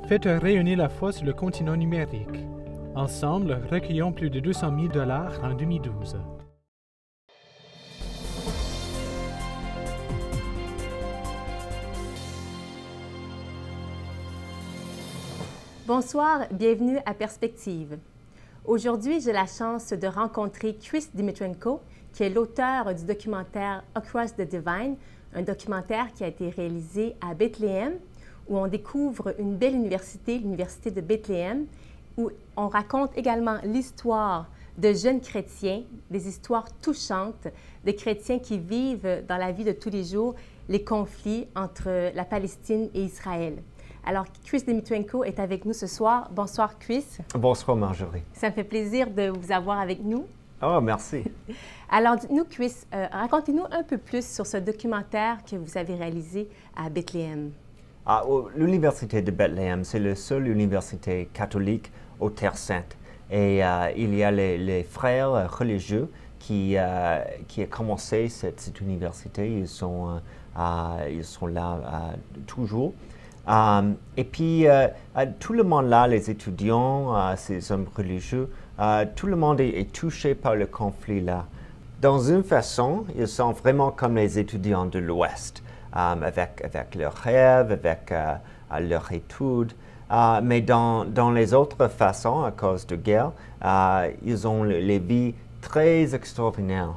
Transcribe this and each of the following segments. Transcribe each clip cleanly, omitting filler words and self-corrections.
Faites rayonner la foi sur le continent numérique. Ensemble, recueillons plus de 200 000 $ en 2012. Bonsoir, bienvenue à Perspective. Aujourd'hui, j'ai la chance de rencontrer Chris Dimitrenko, qui est l'auteur du documentaire Across the Divine, un documentaire qui a été réalisé à Bethléem, où on découvre une belle université, l'Université de Bethléem, où on raconte également l'histoire de jeunes chrétiens, des histoires touchantes de chrétiens qui vivent dans la vie de tous les jours les conflits entre la Palestine et Israël. Alors, Chris Dimitrenko est avec nous ce soir. Bonsoir, Chris. Bonsoir, Marjorie. Ça me fait plaisir de vous avoir avec nous. Oh, merci. Alors, dites-nous, Chris, racontez-nous un peu plus sur ce documentaire que vous avez réalisé à Bethléem. L'Université de Bethléem, c'est la seule université catholique aux Terres Saintes. Et il y a les frères religieux qui ont commencé cette université. Ils sont là toujours. Et puis, tout le monde là, les étudiants, ces hommes religieux, tout le monde est touché par le conflit là. Dans une façon, ils sont vraiment comme les étudiants de l'Ouest, avec leurs rêves, avec leurs études. Mais dans les autres façons, à cause de guerre, ils ont les vies très extraordinaires.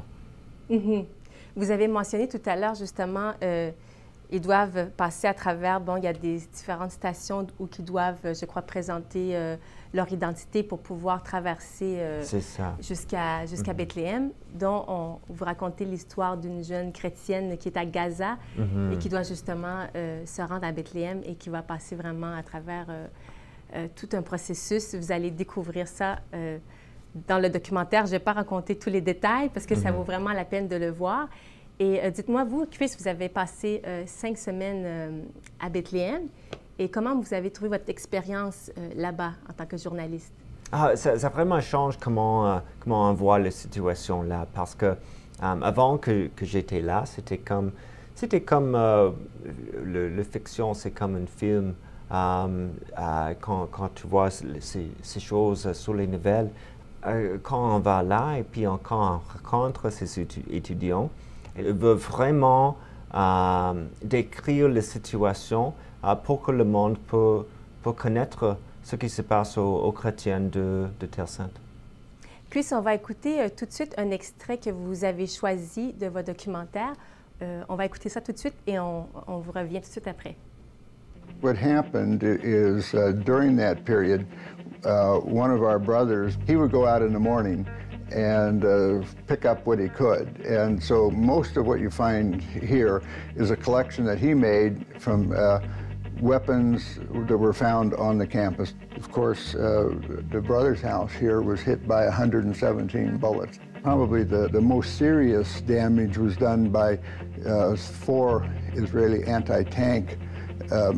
Mm-hmm. Vous avez mentionné tout à l'heure, justement, ils doivent passer à travers, il y a des différentes stations où ils doivent, je crois, présenter leur identité pour pouvoir traverser jusqu'à Bethléem, dont vous racontez l'histoire d'une jeune chrétienne qui est à Gaza et qui doit justement se rendre à Bethléem et qui va passer vraiment à travers tout un processus. Vous allez découvrir ça dans le documentaire. Je ne vais pas raconter tous les détails parce que ça vaut vraiment la peine de le voir. Et dites-moi, vous, Chris, vous avez passé 5 semaines à Bethléem. Et comment vous avez trouvé votre expérience là-bas en tant que journaliste? Ça vraiment change comment on voit la situation là. Parce que avant que j'étais là, c'était comme le fiction, c'est comme un film. Quand tu vois ces choses sur les nouvelles, quand on va là et puis quand on rencontre ces étudiants, ils veulent vraiment décrire la situation pour que le monde peut connaître ce qui se passe aux chrétiens de Terre Sainte. Puis, on va écouter tout de suite un extrait que vous avez choisi de votre documentaire. On va écouter ça tout de suite et on vous revient tout de suite après. What happened is during that period, one of our brothers, he would go out in the morning and pick up what he could. And so most of what you find here is a collection that he made from weapons that were found on the campus. Of course, the brother's house here was hit by 117 bullets. Probably the most serious damage was done by 4 Israeli anti-tank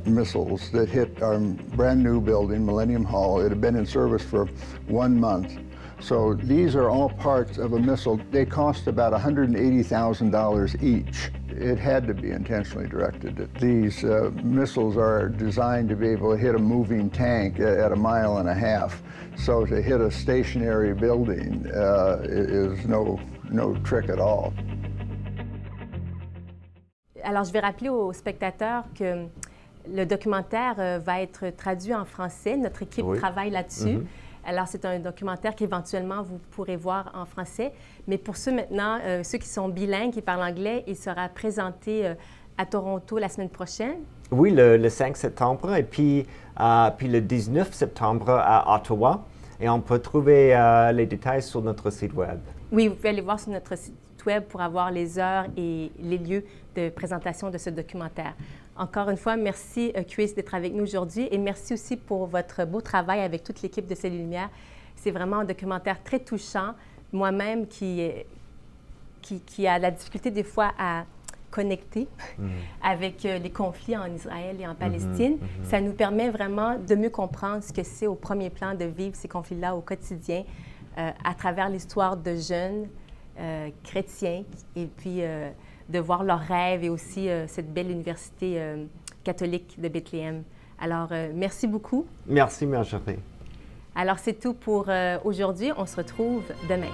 missiles that hit our brand new building, Millennium Hall. It had been in service for 1 month. So these are all parts of a missile. They cost about $180,000 each. It had to be intentionally directed. These missiles are designed to be able to hit a moving tank at 1.5 miles. So to hit a stationary building is no trick at all. Alors, je vais rappeler aux spectateurs que le documentaire va être traduit en français. Notre équipe travaille là-dessus. Alors, c'est un documentaire qu'éventuellement, vous pourrez voir en français. Mais pour ceux maintenant, ceux qui sont bilingues, qui parlent anglais, il sera présenté à Toronto la semaine prochaine. Oui, le 5 septembre et puis le 19 septembre à Ottawa. Et on peut trouver les détails sur notre site Web. Oui, vous pouvez aller voir sur notre site Web pour avoir les heures et les lieux de présentation de ce documentaire. Encore une fois, merci Chris d'être avec nous aujourd'hui et merci aussi pour votre beau travail avec toute l'équipe de Cellule Lumière. C'est vraiment un documentaire très touchant. Moi-même qui a la difficulté des fois à connecter avec les conflits en Israël et en Palestine, ça nous permet vraiment de mieux comprendre ce que c'est au premier plan de vivre ces conflits-là au quotidien à travers l'histoire de jeunes chrétiens et puis de voir leurs rêves et aussi cette belle université catholique de Bethléem Alors, merci beaucoup. Merci, Marjorie. Alors, c'est tout pour aujourd'hui. On se retrouve demain.